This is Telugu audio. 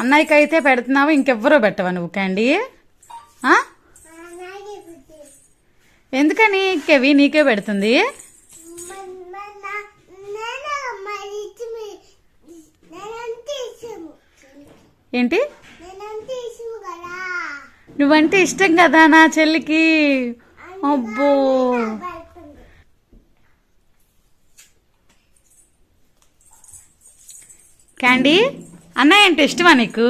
అన్నయ్యకి అయితే పెడుతున్నావు, ఇంకెవ్వరో పెట్టవా నువ్వు క్యాండీ? ఎందుకని కెవి నీకే పెడుతుంది? ఏంటి? నువ్వంటే ఇష్టం కదా నా చెల్లికి. అబ్బో క్యాండీ, అన్నయ్య అంటే ఇష్టమా నీకు?